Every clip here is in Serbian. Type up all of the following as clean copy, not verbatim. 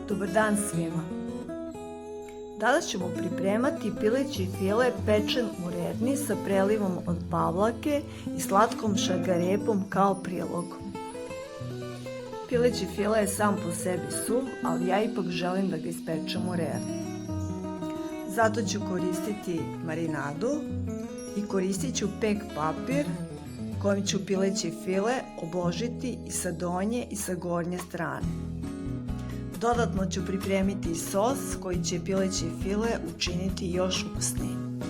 Dobar dan svima! Danas ćemo pripremati pileći file pečen u redni sa prelivom od pavlake i slatkom šargarepom kao prilog. Pileći file je sam po sebi suv, ali ja ipak želim da ga ispečem u redni. Zato ću koristiti marinadu i koristit ću pek papir kojim ću pileći file obložiti i sa donje i sa gornje strane. Dodatno ću pripremiti sos koji će pileći file učiniti još ukusnijim.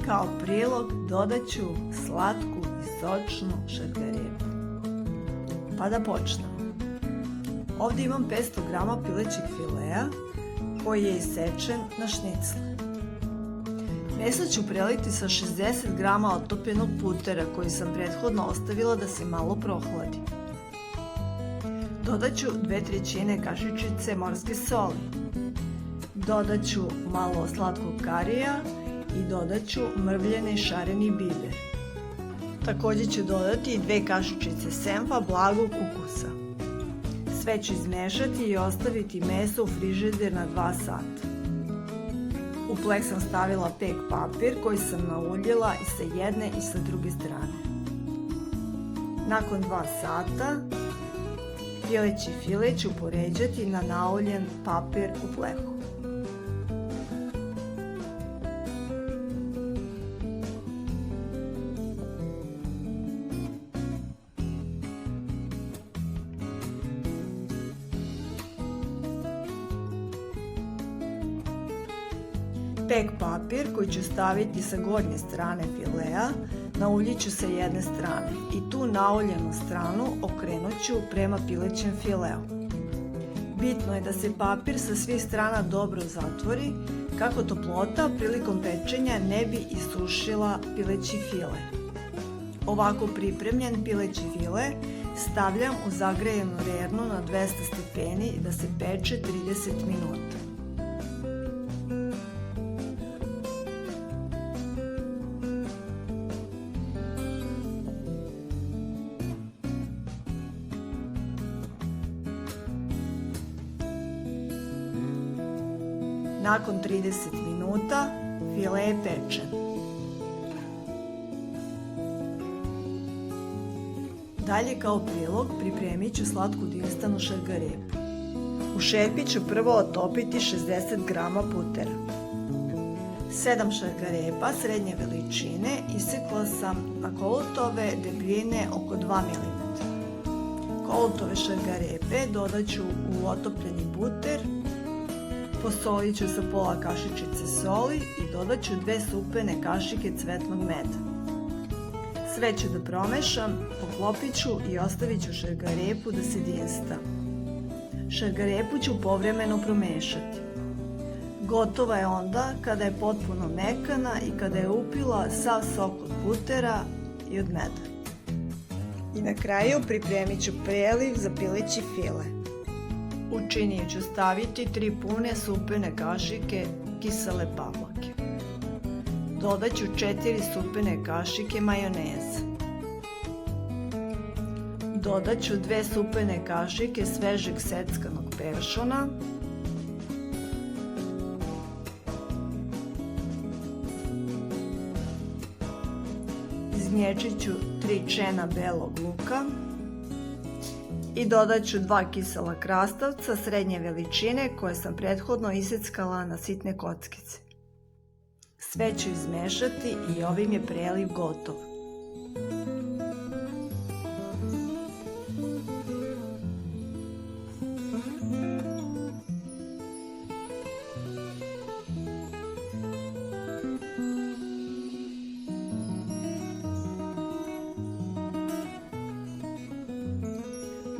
Kao prilog dodat ću slatku i sočnu šargarepu. Pa da počnemo. Ovdje imam 500 g pilećeg filea koji je isečen na šnicle. Meso ću preliti sa 60 g otopljenog putera koji sam prethodno ostavila da se malo prohladi. Dodat ću 2/3 kašičice morske soli. Dodat ću malo slatkog karija i dodat ću mrvljeni šareni biber. Također ću dodati 2 kašičice senfa blagog ukusa. Sve ću izmešati i ostaviti meso u frižider na 2 sata. U pleh sam stavila pek papir koji sam nauljila i sa jedne i sa druge strane. Nakon 2 sata pileći file ću poređati na naoljen papir u plehu. Pek papir koji ću staviti sa gornje strane filea nauljit ću sa jedne strane i tu nauljenu stranu okrenut ću prema pilećem fileu. Bitno je da se papir sa svih strana dobro zatvori kako toplota prilikom pečenja ne bi isušila pileći file. Ovako pripremljen pileći file stavljam u zagrejanu rednu na 200 stepeni da se peče 30 minuta. Nakon 30 minuta file je pečen. Dalje kao prilog pripremit ću slatku dinstanu šargarepu. U šerpi ću prvo otopiti 60 g putera. 7 šargarepa srednje veličine isekla sam na kolutove debljine oko 2 mm. Kolutove šargarepe dodat ću u otopljeni puter. Posolit ću sa pola kašičice soli i dodat ću 2 supene kašike cvetnog meda. Sve ću da promešam, poklopit ću i ostavit ću šargarepu da se dinsta. Šargarepu ću povremeno promešati. Gotova je onda kada je potpuno mekana i kada je upila sav sok od putera i od meda. I na kraju pripremit ću preliv za pileći file. U činiju ću staviti 3 pune supene kašike kisele pavlake. Dodat ću 4 supene kašike majoneze. Dodat ću 2 supene kašike svežeg seckanog peršuna. Izmječit ću 3 čena belog luka. I dodat ću 2 kisela krastavca srednje veličine koje sam prethodno iseckala na sitne kockice. Sve ću izmešati i ovim je preliv gotov.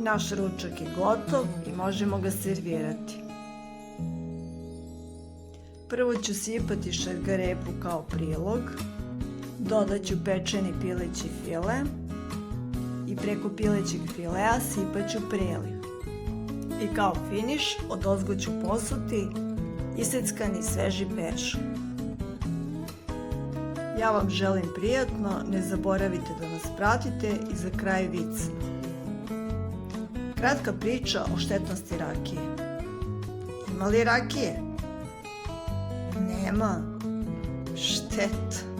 Naš ručak je gotov i možemo ga servirati. Prvo ću sipati šargarepu kao prilog, dodat ću pečeni pileći file i preko pilećeg filea sipat ću preliv. I kao finiš odozgo ću posuti iseckani sveži peršun. Ja vam želim prijatno, ne zaboravite da nas pratite i za kraj vic. Kratka priča o štetnosti rakije. Ima li rakije? Nema. Šteta.